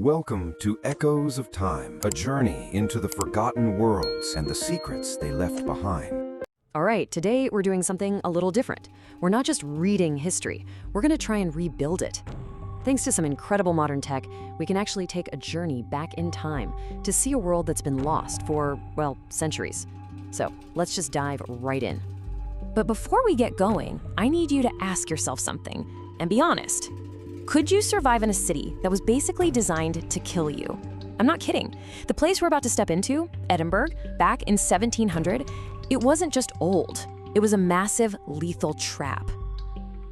Welcome to Echoes of Time, a journey into the forgotten worlds and the secrets they left behind. All right, today we're doing something a little different. We're not just reading history, we're gonna try and rebuild it. Thanks to some incredible modern tech, we can actually take a journey back in time to see a world that's been lost for, well, centuries. So let's just dive right in. But before we get going, I need you to ask yourself something, and be honest. Could you survive in a city that was basically designed to kill you? I'm not kidding. The place we're about to step into, Edinburgh, back in 1700, it wasn't just old. It was a massive, lethal trap.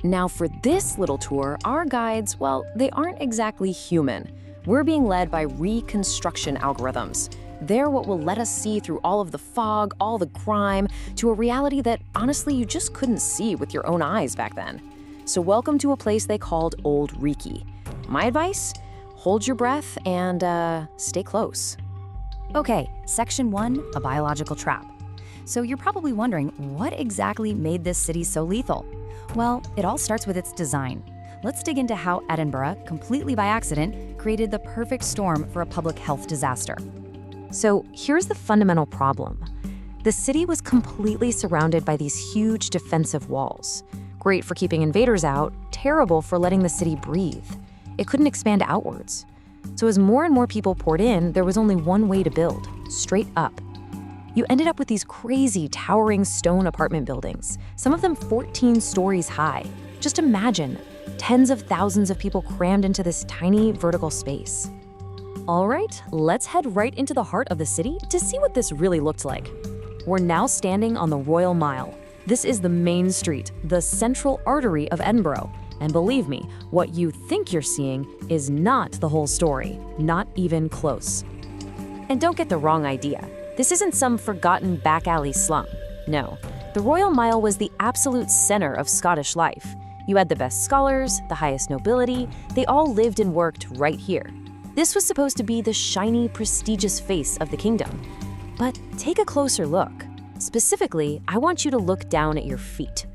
Now for this little tour, our guides, well, they aren't exactly human. We're being led by reconstruction algorithms. They're what will let us see through all of the fog, all the grime, to a reality that honestly you just couldn't see with your own eyes back then. So welcome to a place they called Old Reekie. My advice? Hold your breath and stay close. Okay, Section 1, a biological trap. So you're probably wondering, what exactly made this city so lethal? Well, it all starts with its design. Let's dig into how Edinburgh, completely by accident, created the perfect storm for a public health disaster. So here's the fundamental problem. The city was completely surrounded by these huge defensive walls. Great for keeping invaders out, terrible for letting the city breathe. It couldn't expand outwards. So as more and more people poured in, there was only one way to build, straight up. You ended up with these crazy, towering stone apartment buildings, some of them 14 stories high. Just imagine, tens of thousands of people crammed into this tiny vertical space. All right, let's head right into the heart of the city to see what this really looked like. We're now standing on the Royal Mile. This is the main street, the central artery of Edinburgh. And believe me, what you think you're seeing is not the whole story, not even close. And don't get the wrong idea. This isn't some forgotten back alley slum. No, the Royal Mile was the absolute center of Scottish life. You had the best scholars, the highest nobility, they all lived and worked right here. This was supposed to be the shiny, prestigious face of the kingdom. But take a closer look. Specifically, I want you to look down at your feet.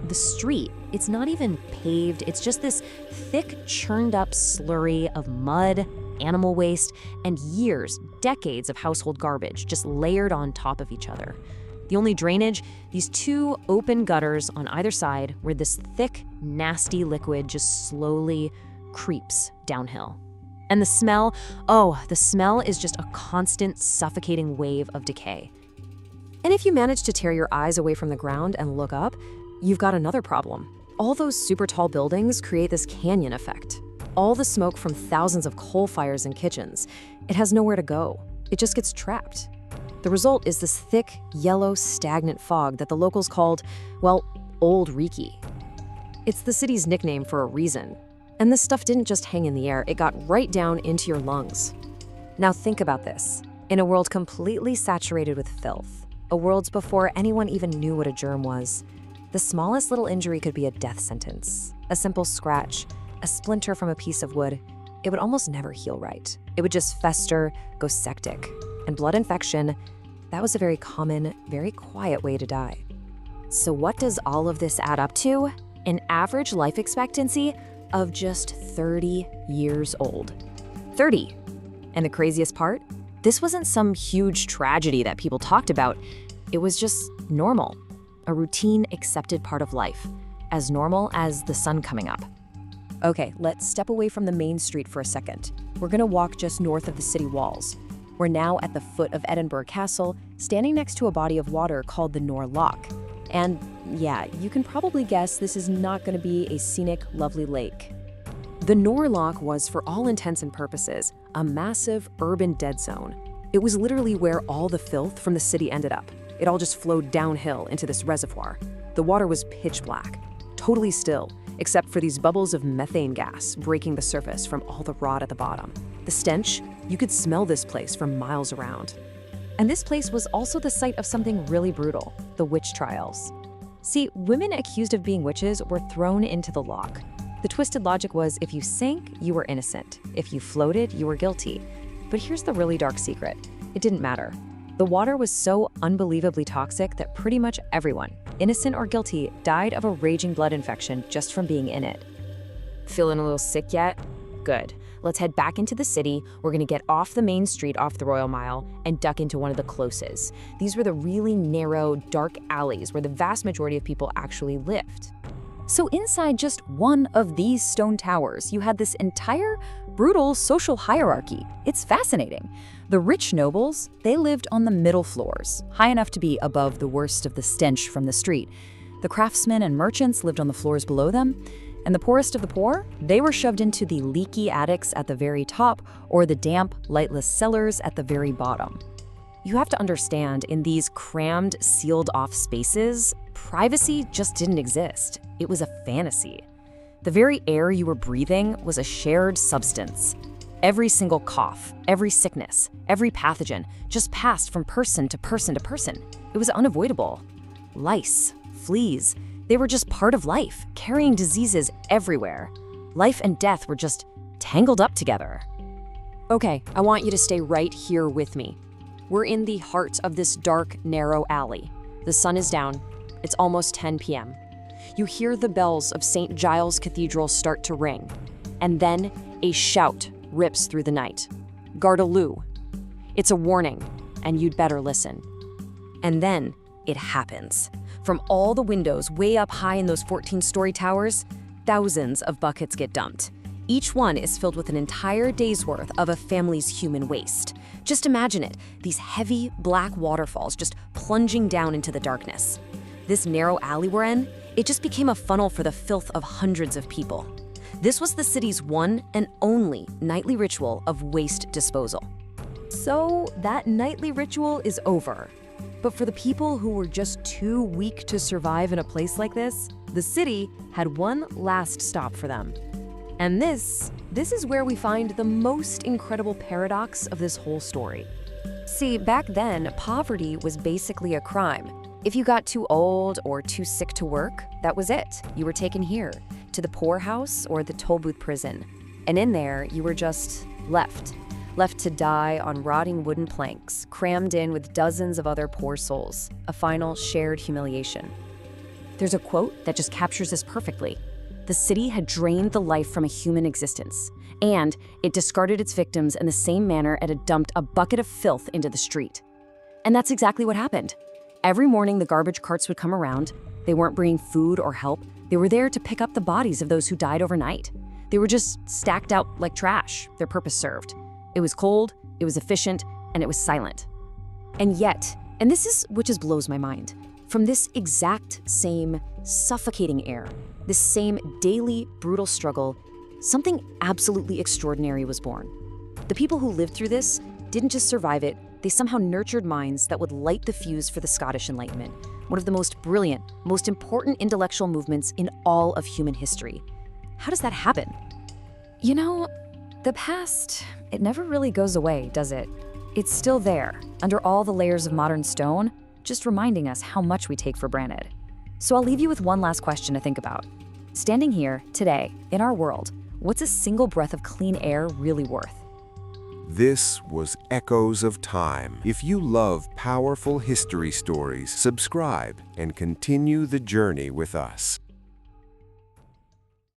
The street, it's not even paved, it's just this thick, churned up slurry of mud, animal waste, and years, decades of household garbage just layered on top of each other. The only drainage, these two open gutters on either side where this thick, nasty liquid just slowly creeps downhill. And the smell, the smell is just a constant, suffocating wave of decay. And if you manage to tear your eyes away from the ground and look up, you've got another problem. All those super tall buildings create this canyon effect. All the smoke from thousands of coal fires and kitchens, it has nowhere to go. It just gets trapped. The result is this thick, yellow, stagnant fog that the locals called, well, Old Reekie. It's the city's nickname for a reason. And this stuff didn't just hang in the air, it got right down into your lungs. Now think about this. In a world completely saturated with filth, a world before anyone even knew what a germ was, the smallest little injury could be a death sentence. A simple scratch, a splinter from a piece of wood, it would almost never heal right. It would just fester, go septic. And blood infection, that was a very common, very quiet way to die. So what does all of this add up to? An average life expectancy of just 30 years old. 30. And the craziest part? This wasn't some huge tragedy that people talked about. It was just normal, a routine, accepted part of life, as normal as the sun coming up. Okay, let's step away from the main street for a second. We're gonna walk just north of the city walls. We're now at the foot of Edinburgh Castle, standing next to a body of water called the Nor Loch. And yeah, you can probably guess this is not gonna be a scenic, lovely lake. The Nor Loch was, for all intents and purposes, a massive urban dead zone. It was literally where all the filth from the city ended up. It all just flowed downhill into this reservoir. The water was pitch black, totally still, except for these bubbles of methane gas breaking the surface from all the rot at the bottom. The stench, you could smell this place for miles around. And this place was also the site of something really brutal, the witch trials. See, women accused of being witches were thrown into the loch. The twisted logic was if you sank, you were innocent. If you floated, you were guilty. But here's the really dark secret. It didn't matter. The water was so unbelievably toxic that pretty much everyone, innocent or guilty, died of a raging blood infection just from being in it. Feeling a little sick yet? Good. let's head back into the city. We're gonna get off the main street, off the Royal Mile, and duck into one of the closes. These were the really narrow, dark alleys where the vast majority of people actually lived. So inside just one of these stone towers, you had this entire brutal social hierarchy. It's fascinating. The rich nobles, they lived on the middle floors, high enough to be above the worst of the stench from the street. The craftsmen and merchants lived on the floors below them, and the poorest of the poor, they were shoved into the leaky attics at the very top or the damp, lightless cellars at the very bottom. You have to understand, in these crammed, sealed-off spaces, privacy just didn't exist. It was a fantasy. The very air you were breathing was a shared substance. Every single cough, every sickness, every pathogen just passed from person to person to person. It was unavoidable. Lice, fleas, they were just part of life, carrying diseases everywhere. Life and death were just tangled up together. Okay, I want you to stay right here with me. We're in the heart of this dark, narrow alley. The sun is down. It's almost 10 p.m. You hear the bells of St. Giles Cathedral start to ring, and then a shout rips through the night. Gardaloo. It's a warning, and you'd better listen. And then it happens. From all the windows way up high in those 14-story towers, thousands of buckets get dumped. Each one is filled with an entire day's worth of a family's human waste. Just imagine it, these heavy black waterfalls just plunging down into the darkness. This narrow alley we're in, it just became a funnel for the filth of hundreds of people. This was the city's one and only nightly ritual of waste disposal. So that nightly ritual is over. But for the people who were just too weak to survive in a place like this, the city had one last stop for them. And this is where we find the most incredible paradox of this whole story. See, back then, poverty was basically a crime. If you got too old or too sick to work, that was it. You were taken here, to the poorhouse or the toll booth prison. And in there, you were just left to die on rotting wooden planks, crammed in with dozens of other poor souls, a final shared humiliation. There's a quote that just captures this perfectly. The city had drained the life from a human existence, and it discarded its victims in the same manner it had dumped a bucket of filth into the street. And that's exactly what happened. Every morning, the garbage carts would come around. They weren't bringing food or help. They were there to pick up the bodies of those who died overnight. They were just stacked out like trash, their purpose served. It was cold, it was efficient, and it was silent. And yet, and this is what just blows my mind, from this exact same suffocating air, this same daily brutal struggle, something absolutely extraordinary was born. The people who lived through this didn't just survive it, they somehow nurtured minds that would light the fuse for the Scottish Enlightenment, one of the most brilliant, most important intellectual movements in all of human history. How does that happen? You know, the past, it never really goes away, does it? It's still there, under all the layers of modern stone, just reminding us how much we take for granted. So I'll leave you with one last question to think about. Standing here, today, in our world, what's a single breath of clean air really worth? This was Echoes of Time. If you love powerful history stories, subscribe and continue the journey with us.